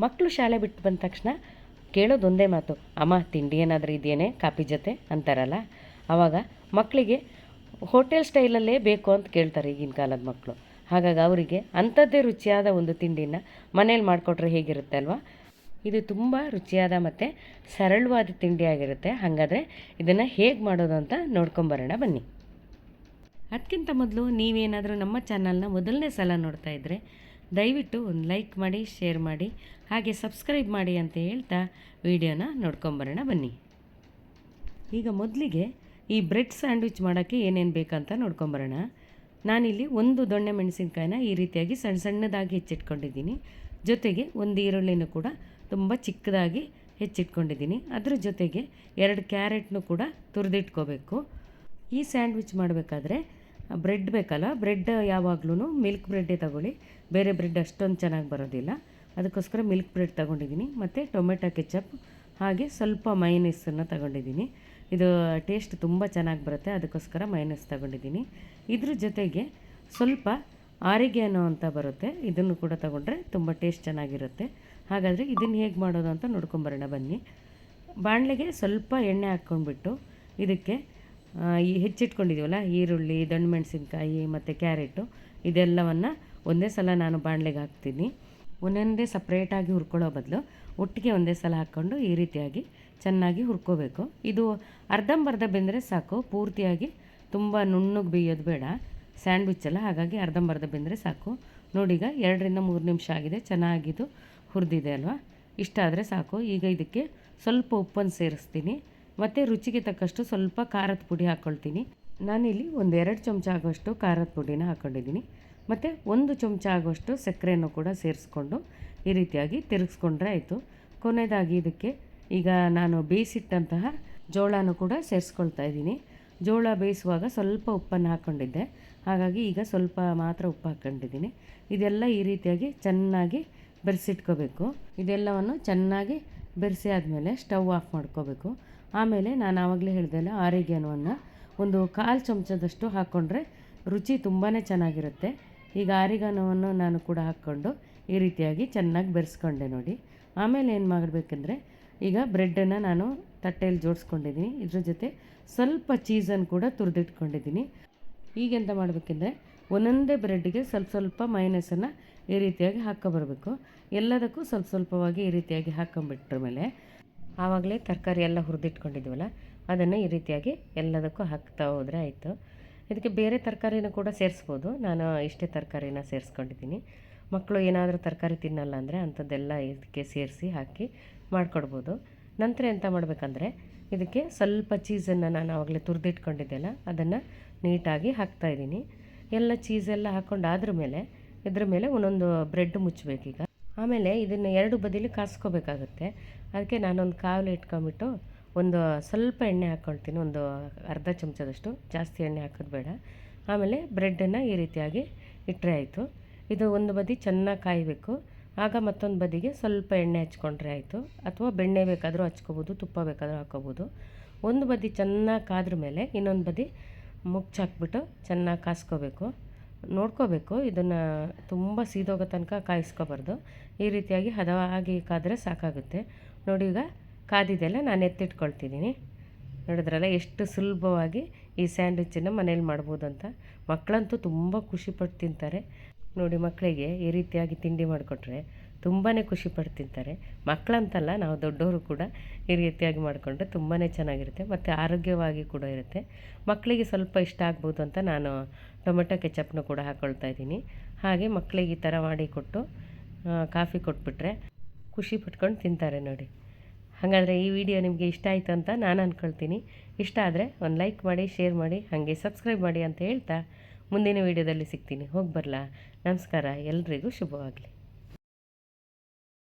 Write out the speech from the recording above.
ಮಕ್ಕಳು ಶಾಲೆ ಬಿಟ್ಟು ಬಂದ ತಕ್ಷಣ ಕೇಳೋದು ಒಂದೇ ಮಾತು, ಅಮ್ಮ ತಿಂಡಿ ಏನಾದರೂ ಇದೆಯೇ ಕಾಫಿ ಜೊತೆ ಅಂತಾರಲ್ಲ. ಆವಾಗ ಮಕ್ಕಳಿಗೆ ಹೋಟೆಲ್ ಸ್ಟೈಲಲ್ಲೇ ಬೇಕು ಅಂತ ಕೇಳ್ತಾರೆ ಈಗಿನ ಕಾಲದ ಮಕ್ಕಳು. ಹಾಗಾಗಿ ಅವರಿಗೆ ಅಂಥದ್ದೇ ರುಚಿಯಾದ ಒಂದು ತಿಂಡಿನ ಮನೇಲಿ ಮಾಡಿಕೊಟ್ರೆ ಹೇಗಿರುತ್ತೆ ಅಲ್ವಾ. ಇದು ತುಂಬ ರುಚಿಯಾದ ಮತ್ತು ಸರಳವಾದ ತಿಂಡಿಯಾಗಿರುತ್ತೆ. ಹಾಗಾದರೆ ಇದನ್ನು ಹೇಗೆ ಮಾಡೋದು ಅಂತ ನೋಡ್ಕೊಂಬರೋಣ ಬನ್ನಿ. ಅದಕ್ಕಿಂತ ಮೊದಲು ನೀವೇನಾದರೂ ನಮ್ಮ ಚಾನಲ್ನ ಮೊದಲನೇ ಸಲ ನೋಡ್ತಾ ಇದ್ದರೆ ದಯವಿಟ್ಟು ಒಂದು ಲೈಕ್ ಮಾಡಿ, ಶೇರ್ ಮಾಡಿ, ಹಾಗೆ ಸಬ್ಸ್ಕ್ರೈಬ್ ಮಾಡಿ ಅಂತ ಹೇಳ್ತಾ ವಿಡಿಯೋನ ನೋಡ್ಕೊಂಬರೋಣ ಬನ್ನಿ. ಈಗ ಮೊದಲಿಗೆ ಈ ಬ್ರೆಡ್ ಸ್ಯಾಂಡ್ವಿಚ್ ಮಾಡೋಕ್ಕೆ ಏನೇನು ಬೇಕಂತ ನೋಡ್ಕೊಂಬರೋಣ. ನಾನಿಲ್ಲಿ ಒಂದು ದೊಣ್ಣೆ ಮೆಣಸಿನ್ಕಾಯಿನ ಈ ರೀತಿಯಾಗಿ ಸಣ್ಣ ಸಣ್ಣದಾಗಿ ಹೆಚ್ಚಿಟ್ಕೊಂಡಿದ್ದೀನಿ. ಜೊತೆಗೆ ಒಂದು ಈರುಳ್ಳಿನೂ ಕೂಡ ತುಂಬ ಚಿಕ್ಕದಾಗಿ ಹೆಚ್ಚಿಟ್ಕೊಂಡಿದ್ದೀನಿ. ಅದ್ರ ಜೊತೆಗೆ 2 ಕ್ಯಾರೆಟ್ನು ಕೂಡ ತುರಿದಿಟ್ಕೋಬೇಕು. ಈ ಸ್ಯಾಂಡ್ವಿಚ್ ಮಾಡಬೇಕಾದ್ರೆ ಬ್ರೆಡ್ ಬೇಕಲ್ಲ, ಬ್ರೆಡ್ ಯಾವಾಗಲೂ ಮಿಲ್ಕ್ ಬ್ರೆಡ್ಡೇ ತಗೊಳ್ಳಿ, ಬೇರೆ ಬ್ರೆಡ್ ಅಷ್ಟೊಂದು ಚೆನ್ನಾಗಿ ಬರೋದಿಲ್ಲ. ಅದಕ್ಕೋಸ್ಕರ ಮಿಲ್ಕ್ ಬ್ರೆಡ್ ತೊಗೊಂಡಿದ್ದೀನಿ. ಮತ್ತು ಟೊಮೆಟೊ ಕೆಚಪ್ ಹಾಗೆ ಸ್ವಲ್ಪ ಮೈನೀಸನ್ನು ತಗೊಂಡಿದ್ದೀನಿ. ಇದು ಟೇಸ್ಟ್ ತುಂಬ ಚೆನ್ನಾಗಿ ಬರುತ್ತೆ, ಅದಕ್ಕೋಸ್ಕರ ಮೈನಸ್ ತಗೊಂಡಿದ್ದೀನಿ. ಇದ್ರ ಜೊತೆಗೆ ಸ್ವಲ್ಪ ಆರಿಗ್ಯಾನೋ ಅಂತ ಬರುತ್ತೆ, ಇದನ್ನು ಕೂಡ ತಗೊಂಡ್ರೆ ತುಂಬ ಟೇಸ್ಟ್ ಚೆನ್ನಾಗಿರುತ್ತೆ. ಹಾಗಾದರೆ ಇದನ್ನು ಹೇಗೆ ಮಾಡೋದು ಅಂತ ನೋಡ್ಕೊಂಬರೋಣ ಬನ್ನಿ. ಬಾಣಲೆಗೆ ಸ್ವಲ್ಪ ಎಣ್ಣೆ ಹಾಕ್ಕೊಂಡ್ಬಿಟ್ಟು ಇದಕ್ಕೆ ಈ ಹೆಚ್ಚಿಟ್ಕೊಂಡಿದ್ದೀವಲ್ಲ ಈರುಳ್ಳಿ, ದೊಣ್ಣೆಮೆಣಸಿನ್ಕಾಯಿ ಮತ್ತು ಕ್ಯಾರೆಟು ಇದೆಲ್ಲವನ್ನು ಒಂದೇ ಸಲ ನಾನು ಬಾಣಲೆಗೆ ಹಾಕ್ತೀನಿ. ಒಂದೊಂದೇ ಸಪ್ರೇಟಾಗಿ ಹುರ್ಕೊಳ್ಳೋ ಬದಲು ಒಟ್ಟಿಗೆ ಒಂದೇ ಸಲ ಹಾಕ್ಕೊಂಡು ಈ ರೀತಿಯಾಗಿ ಚೆನ್ನಾಗಿ ಹುರ್ಕೋಬೇಕು. ಇದು ಅರ್ಧಂಬರ್ಧ ಬೆಂದರೆ ಸಾಕು, ಪೂರ್ತಿಯಾಗಿ ತುಂಬ ನುಣ್ಣಗೆ ಬೇಯೋದು ಬೇಡ, ಸ್ಯಾಂಡ್ವಿಚ್ ಅಲ್ಲ, ಹಾಗಾಗಿ ಅರ್ಧಂಬರ್ಧ ಬೆಂದರೆ ಸಾಕು. ನೋಡೀಗ 2ರಿಂದ 3 ನಿಮಿಷ ಆಗಿದೆ, ಚೆನ್ನಾಗಿದು ಹುರಿದಿದೆ ಅಲ್ವಾ, ಇಷ್ಟ ಆದರೆ ಸಾಕು. ಈಗ ಇದಕ್ಕೆ ಸ್ವಲ್ಪ ಉಪ್ಪನ್ನು ಸೇರಿಸ್ತೀನಿ ಮತ್ತು ರುಚಿಗೆ ತಕ್ಕಷ್ಟು ಸ್ವಲ್ಪ ಖಾರದ ಪುಡಿ ಹಾಕ್ಕೊಳ್ತೀನಿ. ನಾನಿಲ್ಲಿ 1-2 ಚಮಚ ಆಗುವಷ್ಟು ಖಾರದ ಪುಡಿನ ಹಾಕ್ಕೊಂಡಿದ್ದೀನಿ. ಮತ್ತು 1 ಚಮಚ ಆಗುವಷ್ಟು ಸಕ್ಕರೆಯನ್ನು ಕೂಡ ಸೇರಿಸ್ಕೊಂಡು ಈ ರೀತಿಯಾಗಿ ತಿರುಗಿಸ್ಕೊಂಡ್ರೆ ಆಯಿತು. ಕೊನೆಯದಾಗಿ ಇದಕ್ಕೆ ಈಗ ನಾನು ಬೇಯಿಸಿಟ್ಟಂತಹ ಜೋಳನೂ ಕೂಡ ಸೇರಿಸ್ಕೊಳ್ತಾ ಇದ್ದೀನಿ. ಜೋಳ ಬೇಯಿಸುವಾಗ ಸ್ವಲ್ಪ ಉಪ್ಪನ್ನು ಹಾಕ್ಕೊಂಡಿದ್ದೆ, ಹಾಗಾಗಿ ಈಗ ಸ್ವಲ್ಪ ಮಾತ್ರ ಉಪ್ಪು ಹಾಕ್ಕೊಂಡಿದ್ದೀನಿ. ಇದೆಲ್ಲ ಈ ರೀತಿಯಾಗಿ ಚೆನ್ನಾಗಿ ಬೆರೆಸಿಟ್ಕೋಬೇಕು. ಇದೆಲ್ಲವನ್ನು ಚೆನ್ನಾಗಿ ಬೆರೆಸಿ ಆದಮೇಲೆ ಸ್ಟವ್ ಆಫ್ ಮಾಡ್ಕೋಬೇಕು. ಆಮೇಲೆ ನಾನು ಆವಾಗಲೇ ಹೇಳಿದೆಲ್ಲ ಆರಿಗ್ಯಾನೋವನ್ನು ಒಂದು 1/4 ಚಮಚದಷ್ಟು ಹಾಕ್ಕೊಂಡ್ರೆ ರುಚಿ ತುಂಬಾ ಚೆನ್ನಾಗಿರುತ್ತೆ. ಈಗ ಆರಿಗ್ಯಾನೋವನ್ನು ನಾನು ಕೂಡ ಹಾಕ್ಕೊಂಡು ಈ ರೀತಿಯಾಗಿ ಚೆನ್ನಾಗಿ ಬೆರೆಸ್ಕೊಂಡೆ ನೋಡಿ. ಆಮೇಲೆ ಏನು ಮಾಡಬೇಕಂದ್ರೆ ಈಗ ಬ್ರೆಡ್ಡನ್ನು ನಾನು ತಟ್ಟೆಯಲ್ಲಿ ಜೋಡಿಸ್ಕೊಂಡಿದ್ದೀನಿ. ಇದ್ರ ಜೊತೆ ಸ್ವಲ್ಪ ಚೀಸನ್ನು ಕೂಡ ತುರಿದಿಟ್ಕೊಂಡಿದ್ದೀನಿ. ಈಗೆಂತ ಮಾಡಬೇಕೆಂದ್ರೆ ಒಂದೊಂದೇ ಬ್ರೆಡ್ಗೆ ಸ್ವಲ್ಪ ಸ್ವಲ್ಪ ಮೈನಸನ್ನು ಈ ರೀತಿಯಾಗಿ ಹಾಕ್ಕೊಬರ್ಬೇಕು. ಎಲ್ಲದಕ್ಕೂ ಸ್ವಲ್ಪ ಸ್ವಲ್ಪವಾಗಿ ಈ ರೀತಿಯಾಗಿ ಹಾಕ್ಕೊಂಬಿಟ್ರ ಮೇಲೆ ಆವಾಗಲೇ ತರಕಾರಿ ಎಲ್ಲ ಹುರಿದಿಟ್ಕೊಂಡಿದ್ವಲ್ಲ ಅದನ್ನು ಈ ರೀತಿಯಾಗಿ ಎಲ್ಲದಕ್ಕೂ ಹಾಕ್ತಾ ಹೋದರೆ ಆಯಿತು. ಇದಕ್ಕೆ ಬೇರೆ ತರಕಾರಿನೂ ಕೂಡ ಸೇರಿಸ್ಬೋದು, ನಾನು ಇಷ್ಟೇ ತರಕಾರಿನ ಸೇರಿಸ್ಕೊಂಡಿದ್ದೀನಿ. ಮಕ್ಕಳು ಏನಾದರೂ ತರಕಾರಿ ತಿನ್ನಲ್ಲ ಅಂದರೆ ಅಂಥದ್ದೆಲ್ಲ ಇದಕ್ಕೆ ಸೇರಿಸಿ ಹಾಕಿ ಮಾಡಿಕೊಡ್ಬೋದು. ನಂತರ ಎಂತ ಮಾಡಬೇಕಂದ್ರೆ ಇದಕ್ಕೆ ಸ್ವಲ್ಪ ಚೀಸನ್ನು ನಾನು ಆವಾಗಲೇ ತುರಿದಿಟ್ಕೊಂಡಿದ್ದೆಲ್ಲ ಅದನ್ನು ನೀಟಾಗಿ ಹಾಕ್ತಾಯಿದ್ದೀನಿ. ಎಲ್ಲ ಚೀಸೆಲ್ಲ ಹಾಕ್ಕೊಂಡಾದ್ರ ಮೇಲೆ ಇದ್ರ ಮೇಲೆ ಒಂದೊಂದು ಬ್ರೆಡ್ ಮುಚ್ಚಬೇಕೀಗ. ಆಮೇಲೆ ಇದನ್ನು 2 ಬದಿಲಿ ಕಾಸ್ಕೋಬೇಕಾಗುತ್ತೆ. ಅದಕ್ಕೆ ನಾನೊಂದು ಕಾವಲು ಇಟ್ಕೊಂಬಿಟ್ಟು ಒಂದು ಸ್ವಲ್ಪ ಎಣ್ಣೆ ಹಾಕ್ಕೊಳ್ತೀನಿ, ಒಂದು ಅರ್ಧ ಚಮಚದಷ್ಟು, ಜಾಸ್ತಿ ಎಣ್ಣೆ ಹಾಕೋದು ಬೇಡ. ಆಮೇಲೆ ಬ್ರೆಡ್ಡನ್ನು ಈ ರೀತಿಯಾಗಿ ಇಟ್ಟರೆ ಆಯಿತು. ಇದು ಒಂದು ಬದಿ ಚೆನ್ನಾಗಿ ಕಾಯಬೇಕು, ಆಗ ಮತ್ತೊಂದು ಬದಿಗೆ ಸ್ವಲ್ಪ ಎಣ್ಣೆ ಹಚ್ಕೊಂಡ್ರೆ ಆಯಿತು. ಅಥವಾ ಬೆಣ್ಣೆ ಬೇಕಾದರೂ ಹಚ್ಕೋಬೋದು, ತುಪ್ಪ ಬೇಕಾದರೂ ಹಾಕ್ಕೋಬೋದು. ಒಂದು ಬದಿ ಚೆನ್ನಾಗಿ ಕಾದ್ರ ಮೇಲೆ ಇನ್ನೊಂದು ಬದಿ ಮುಚ್ಚಾಕ್ಬಿಟ್ಟು ಚೆನ್ನಾಗಿ ಕಾಸ್ಕೋಬೇಕು. ನೋಡ್ಕೋಬೇಕು, ಇದನ್ನು ತುಂಬ ಸೀದೋಗೋ ತನಕ ಕಾಯಿಸ್ಕೋಬಾರ್ದು. ಈ ರೀತಿಯಾಗಿ ಹದವಾಗಿ ಕಾದರೆ ಸಾಕಾಗುತ್ತೆ. ನೋಡಿ ಈಗ ಕಾದಿದೆಲ್ಲ ನಾನು ಎತ್ತಿಟ್ಕೊಳ್ತಿದ್ದೀನಿ. ನೋಡಿದ್ರಲ್ಲ ಎಷ್ಟು ಸುಲಭವಾಗಿ ಈ ಸ್ಯಾಂಡ್ವಿಚ್ಚನ್ನು ಮನೇಲಿ ಮಾಡ್ಬೋದು ಅಂತ. ಮಕ್ಕಳಂತೂ ತುಂಬ ಖುಷಿಪಟ್ಟು ತಿಂತಾರೆ. ನೋಡಿ, ಮಕ್ಕಳಿಗೆ ಈ ರೀತಿಯಾಗಿ ತಿಂಡಿ ಮಾಡಿಕೊಟ್ರೆ ತುಂಬಾ ಖುಷಿಪಟ್ಟು ತಿಂತಾರೆ. ಮಕ್ಕಳಂತಲ್ಲ, ನಾವು ದೊಡ್ಡವರು ಕೂಡ ಈ ರೀತಿಯಾಗಿ ಮಾಡಿಕೊಂಡ್ರೆ ತುಂಬಾ ಚೆನ್ನಾಗಿರುತ್ತೆ ಮತ್ತು ಆರೋಗ್ಯವಾಗಿ ಕೂಡ ಇರುತ್ತೆ. ಮಕ್ಕಳಿಗೆ ಸ್ವಲ್ಪ ಇಷ್ಟ ಆಗ್ಬೋದು ಅಂತ ನಾನು ಟೊಮೆಟೊ ಕೆಚಪ್ನು ಕೂಡ ಹಾಕ್ಕೊಳ್ತಾ ಇದ್ದೀನಿ. ಹಾಗೆ ಮಕ್ಕಳಿಗೆ ಈ ಥರ ಮಾಡಿ ಕೊಟ್ಟು ಕಾಫಿ ಕೊಟ್ಬಿಟ್ರೆ ಖುಷಿ ಪಟ್ಕೊಂಡು ತಿಂತಾರೆ ನೋಡಿ. ಹಾಗಾದರೆ ಈ ವಿಡಿಯೋ ನಿಮಗೆ ಇಷ್ಟ ಆಯಿತು ಅಂತ ನಾನು ಅಂದ್ಕೊಳ್ತೀನಿ. ಇಷ್ಟ ಆದರೆ ಒಂದು ಲೈಕ್ ಮಾಡಿ, ಶೇರ್ ಮಾಡಿ, ಹಾಗೆ ಸಬ್ಸ್ಕ್ರೈಬ್ ಮಾಡಿ ಅಂತ ಹೇಳ್ತಾ ಮುಂದಿನ ವಿಡಿಯೋದಲ್ಲಿ ಸಿಗ್ತೀನಿ. ಹೋಗಿ ಬರಲಾ? ನಮಸ್ಕಾರ, ಎಲ್ರಿಗೂ ಶುಭವಾಗಲಿ.